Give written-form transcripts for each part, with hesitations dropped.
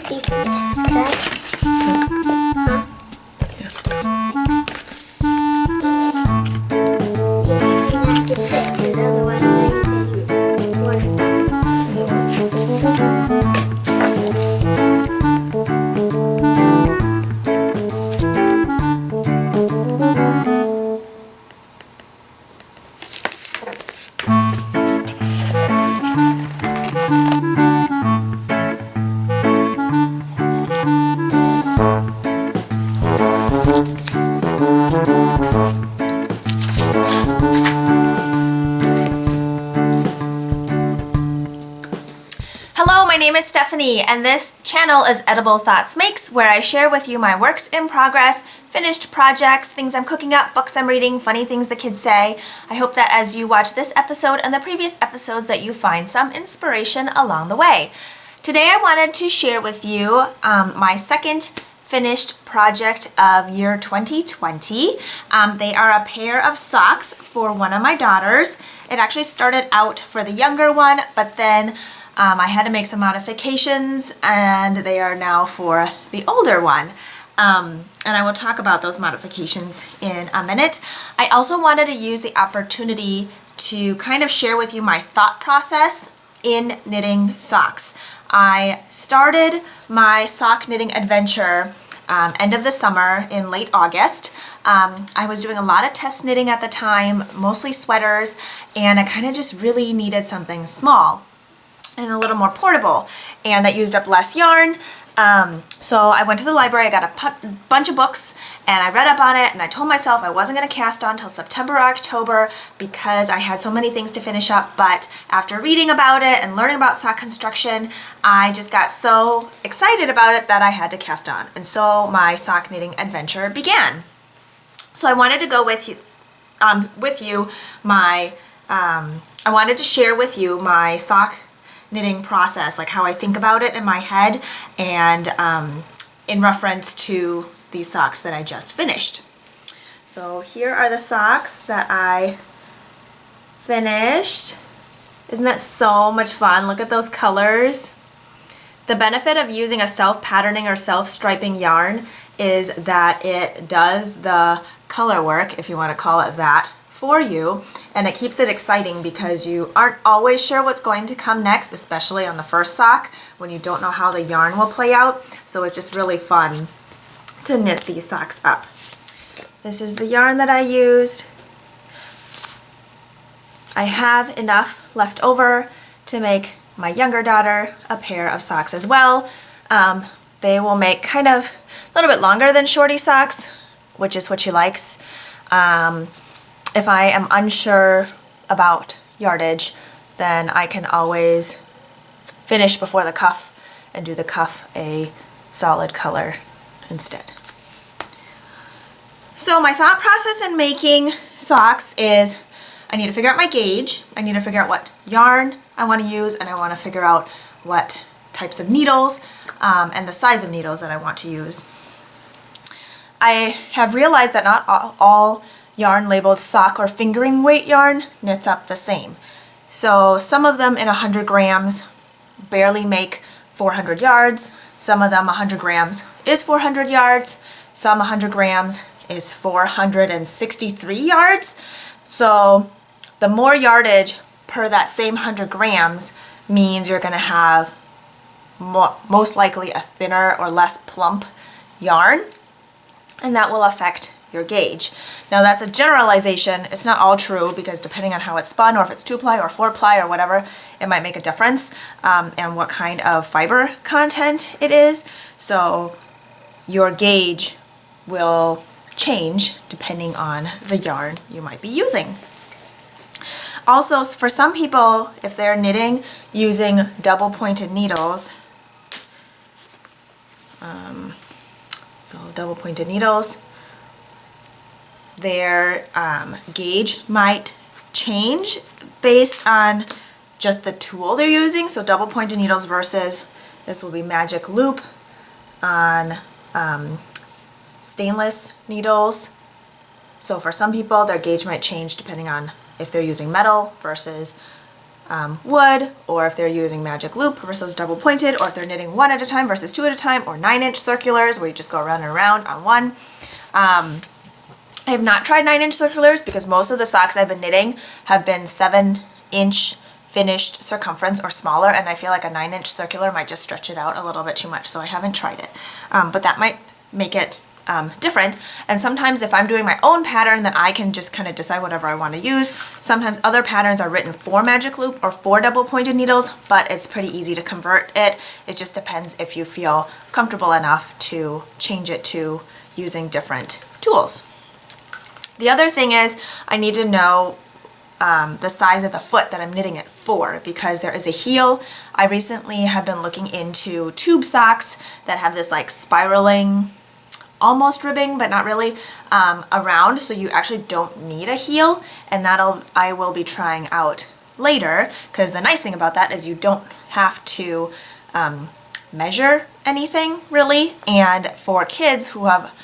see this, correct? Huh? Hello, my name is Stephanie, and this channel is Edible Thoughts Makes, where I share with you my works in progress, finished projects, things I'm cooking up, books I'm reading, funny things the kids say. I hope that as you watch this episode and the previous episodes that you find some inspiration along the way. Today I wanted to share with you my second finished project of year 2020. They are a pair of socks for one of my daughters. It actually started out for the younger one, but then I had to make some modifications, and they are now for the older one. And I will talk about those modifications in a minute. I also wanted to use the opportunity to kind of share with you my thought process in knitting socks. I started my sock knitting adventure end of the summer in late August. I was doing a lot of test knitting at the time, mostly sweaters, and I kind of just really needed something small and a little more portable, and that used up less yarn. So I went to the library, I got a bunch of books, and I read up on it, and I told myself I wasn't going to cast on until September or October because I had so many things to finish up. But after reading about it and learning about sock construction, I just got so excited about it that I had to cast on. And so my sock knitting adventure began. So I wanted to go with you my, I wanted to share with you my sock knitting process, like how I think about it in my head, and in reference to these socks that I just finished. So here are the socks that I finished. Isn't that so much fun? Look at those colors. The benefit of using a self-patterning or self-striping yarn is that it does the color work, if you want to call it that, for you, and it keeps it exciting because you aren't always sure what's going to come next, especially on the first sock when you don't know how the yarn will play out. So it's just really fun to knit these socks up. This is the yarn that I used. I have enough left over to make my younger daughter a pair of socks as well. They will make kind of a little bit longer than shorty socks, which is what she likes. If I am unsure about yardage, then I can always finish before the cuff and do the cuff a solid color instead. So my thought process in making socks is I need to figure out my gauge, I need to figure out what yarn I want to use, and I want to figure out what types of needles and the size of needles that I want to use. I have realized that not all yarn labeled sock or fingering weight yarn knits up the same. So some of them in 100 grams barely make 400 yards. Some of them 100 grams is 400 yards. Some 100 grams is 463 yards. So the more yardage per that same 100 grams means you're going to have most likely a thinner or less plump yarn, and that will affect your gauge. Now that's a generalization. It's not all true because depending on how it's spun, or if it's 2-ply or 4-ply or whatever, it might make a difference, and what kind of fiber content it is. So your gauge will change depending on the yarn you might be using. Also, for some people, if they're knitting using double pointed needles, their gauge might change based on just the tool they're using. So double pointed needles versus, this will be magic loop on stainless needles. So for some people their gauge might change depending on if they're using metal versus wood, or if they're using magic loop versus double pointed, or if they're knitting one at a time versus two at a time, or 9-inch circulars where you just go around and around on one. I have not tried 9-inch circulars because most of the socks I've been knitting have been 7-inch finished circumference or smaller, and I feel like a 9-inch circular might just stretch it out a little bit too much, so I haven't tried it. But that might make it different. And sometimes if I'm doing my own pattern, then I can just kind of decide whatever I want to use. Sometimes other patterns are written for magic loop or for double pointed needles, but it's pretty easy to convert it. It just depends if you feel comfortable enough to change it to using different tools. The other thing is I need to know the size of the foot that I'm knitting it for, because there is a heel. I recently have been looking into tube socks that have this like spiraling, almost ribbing, but not really, around, so you actually don't need a heel, and I will be trying out later, because the nice thing about that is you don't have to measure anything really, and for kids who have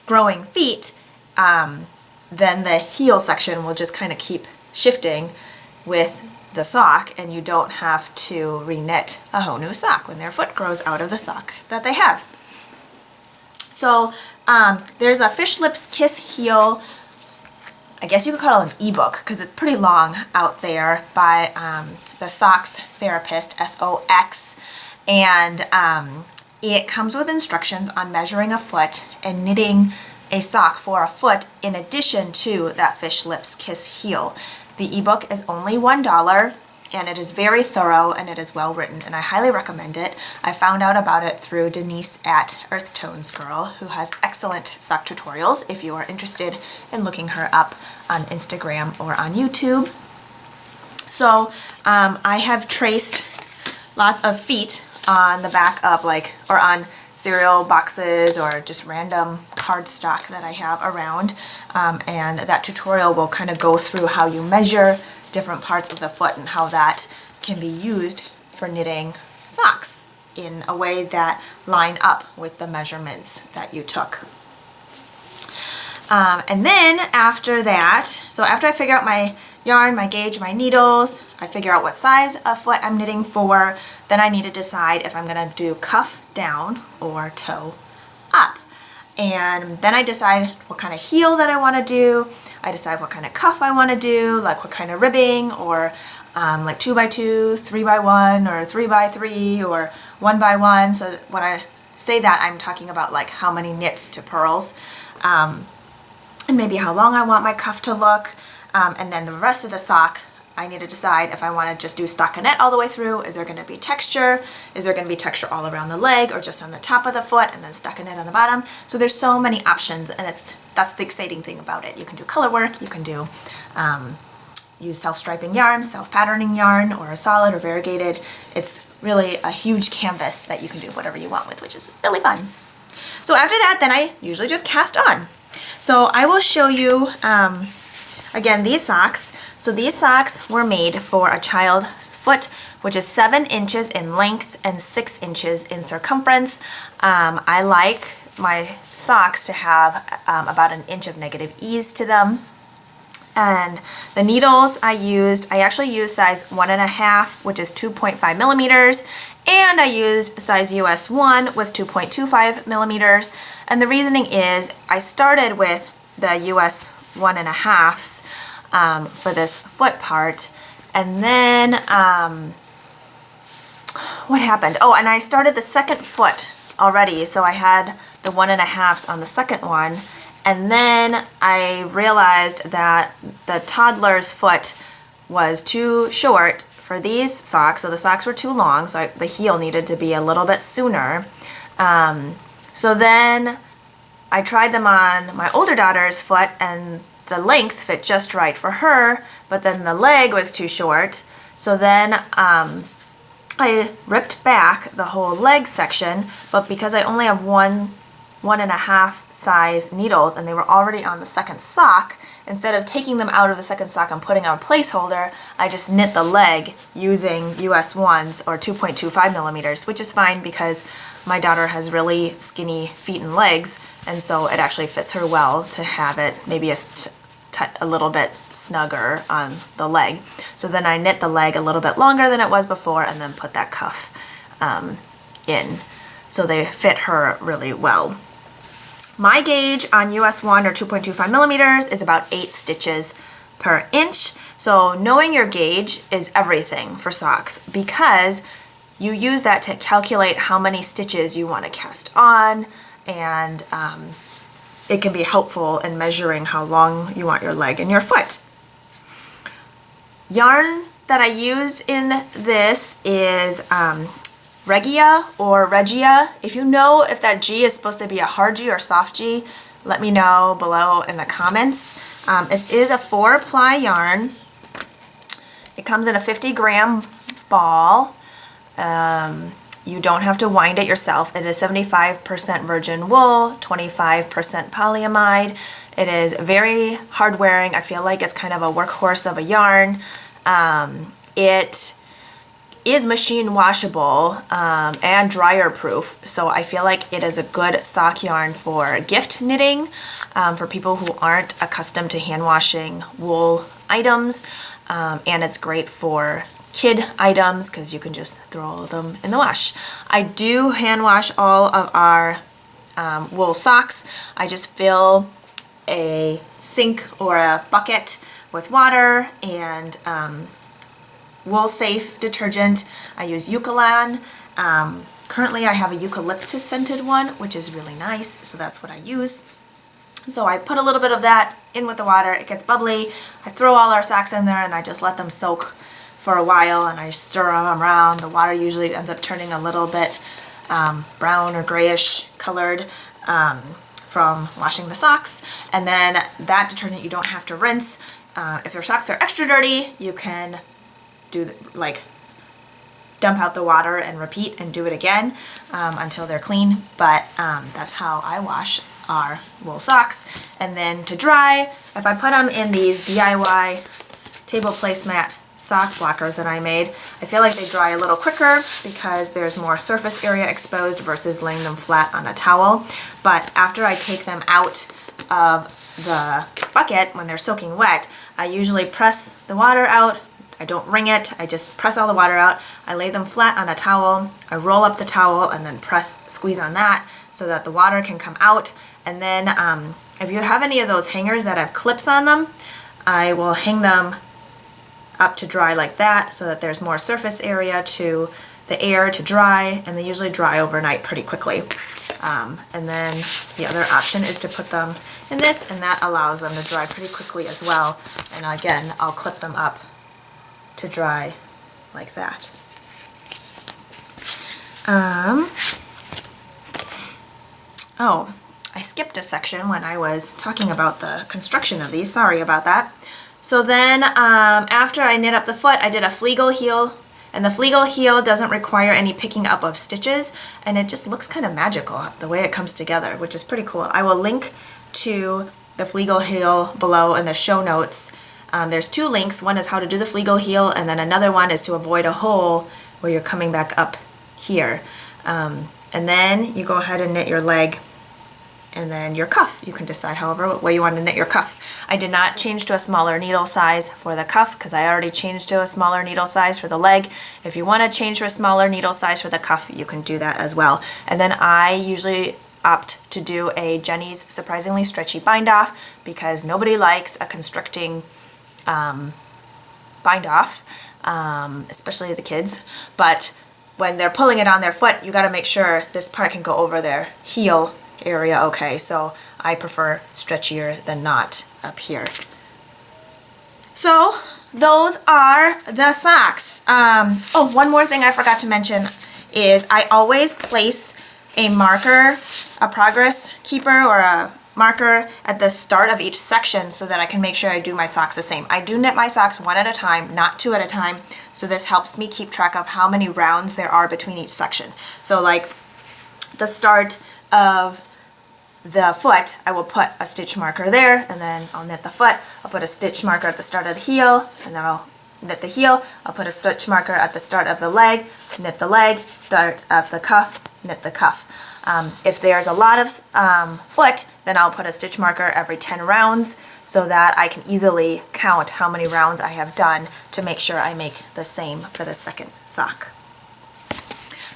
growing feet, then the heel section will just kind of keep shifting with the sock, and you don't have to re-knit a whole new sock when their foot grows out of the sock that they have. So there's a Fish Lips Kiss Heel, I guess you could call it an ebook because it's pretty long out there, by the Socks Therapist, SOX, and it comes with instructions on measuring a foot and knitting a sock for a foot in addition to that Fish Lips Kiss Heel. The ebook is only $1, and it is very thorough and it is well written, and I highly recommend it. I found out about it through Denise at Earth Tones Girl, who has excellent sock tutorials if you are interested in looking her up on Instagram or on YouTube. So I have traced lots of feet on the back of or on cereal boxes or just random cardstock that I have around, and that tutorial will kind of go through how you measure different parts of the foot and how that can be used for knitting socks in a way that line up with the measurements that you took. And then after that, so after I figure out my yarn, my gauge, my needles, I figure out what size of foot I'm knitting for, then I need to decide if I'm going to do cuff down or toe up. And then I decide what kind of heel that I want to do. I decide what kind of cuff I want to do, like what kind of ribbing, or like 2x2, 3x1, or 3x3, or 1x1. So when I say that, I'm talking about like how many knits to purls, and maybe how long I want my cuff to look. And then the rest of the sock, I need to decide if I want to just do stockinette all the way through. Is there going to be texture? Is there going to be texture all around the leg, or just on the top of the foot and then stockinette on the bottom? So there's so many options, and that's the exciting thing about it. You can do color work, you can do use self-striping yarn, self-patterning yarn, or a solid or variegated. It's really a huge canvas that you can do whatever you want with, which is really fun. So after that, then I usually just cast on. So I will show you again, these socks. So these socks were made for a child's foot, which is 7 inches in length and 6 inches in circumference. I like my socks to have about an inch of negative ease to them. And the needles I actually used size 1.5, which is 2.5 millimeters, and I used size US 1 with 2.25 millimeters. And the reasoning is I started with the US 1.5s for this foot part, and then what happened? Oh, and I started the second foot already, so I had the 1.5s on the second one, and then I realized that the toddler's foot was too short for these socks, so the socks were too long, so the heel needed to be a little bit sooner. So then I tried them on my older daughter's foot, and the length fit just right for her, but then the leg was too short. So then I ripped back the whole leg section, but because I only have 1.5 size needles and they were already on the second sock, instead of taking them out of the second sock and putting on a placeholder, I just knit the leg using US 1s or 2.25 millimeters, which is fine because my daughter has really skinny feet and legs, and so it actually fits her well to have it maybe a little bit snugger on the leg. So then I knit the leg a little bit longer than it was before and then put that cuff in. So they fit her really well. My gauge on US 1 or 2.25 millimeters is about 8 stitches per inch. So knowing your gauge is everything for socks because you use that to calculate how many stitches you want to cast on, and it can be helpful in measuring how long you want your leg and your foot. Yarn that I used in this is Regia or Regia. If you know if that G is supposed to be a hard G or soft G, let me know below in the comments. It is a 4-ply yarn. It comes in a 50-gram ball. You don't have to wind it yourself. It is 75% virgin wool, 25% polyamide. It is very hard wearing. I feel like it's kind of a workhorse of a yarn. It is machine washable and dryer proof, so I feel like it is a good sock yarn for gift knitting, for people who aren't accustomed to hand washing wool items, and it's great for kid items because you can just throw them in the wash. I do hand wash all of our wool socks. I just fill a sink or a bucket with water and wool safe detergent. I use Eucalan. Currently I have a eucalyptus scented one, which is really nice, so that's what I use. So I put a little bit of that in with the water. It gets bubbly. I throw all our socks in there and I just let them soak for a while, and I stir them around. The water usually ends up turning a little bit brown or grayish colored from washing the socks. And then that detergent you don't have to rinse. If your socks are extra dirty, you can do dump out the water and repeat and do it again until they're clean. But that's how I wash our wool socks. And then to dry, if I put them in these DIY table placemat sock blockers that I made, I feel like they dry a little quicker because there's more surface area exposed versus laying them flat on a towel. But after I take them out of the bucket when they're soaking wet, I usually press the water out. I don't wring it, I just press all the water out. I lay them flat on a towel, I roll up the towel and then squeeze on that so that the water can come out. And then if you have any of those hangers that have clips on them, I will hang them up to dry like that so that there's more surface area to the air to dry, and they usually dry overnight pretty quickly. And then the other option is to put them in this, and that allows them to dry pretty quickly as well. And again, I'll clip them up to dry like that. Oh, I skipped a section when I was talking about the construction of these. Sorry about that. So then after I knit up the foot, I did a Fleegle heel, and the Fleegle heel doesn't require any picking up of stitches, and it just looks kind of magical the way it comes together, which is pretty cool. I will link to the Fleegle heel below in the show notes. There's 2 links. One is how to do the Fleegle heel, and then another one is to avoid a hole where you're coming back up here. And then you go ahead and knit your leg and then your cuff. You can decide however way you want to knit your cuff. I did not change to a smaller needle size for the cuff because I already changed to a smaller needle size for the leg. If you want to change to a smaller needle size for the cuff, you can do that as well. And then I usually opt to do a Jenny's Surprisingly Stretchy bind off because nobody likes a constricting bind off, especially the kids. But when they're pulling it on their foot, you got to make sure this part can go over their heel area okay, so I prefer stretchier than not up here. So those are the socks. Oh, one more thing I forgot to mention is I always place a marker, a progress keeper or a marker at the start of each section so that I can make sure I do my socks the same. I do knit my socks 1 at a time, not 2 at a time, so this helps me keep track of how many rounds there are between each section. So like the start of the foot, I will put a stitch marker there, and then I'll knit the foot. I'll put a stitch marker at the start of the heel, and then I'll knit the heel. I'll put a stitch marker at the start of the leg, knit the leg, start of the cuff, knit the cuff. If there's a lot of foot, then I'll put a stitch marker every 10 rounds so that I can easily count how many rounds I have done to make sure I make the same for the second sock.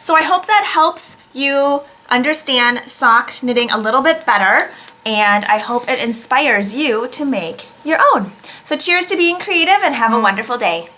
So I hope that helps you understand sock knitting a little bit better, and I hope it inspires you to make your own. So cheers to being creative and have a wonderful day.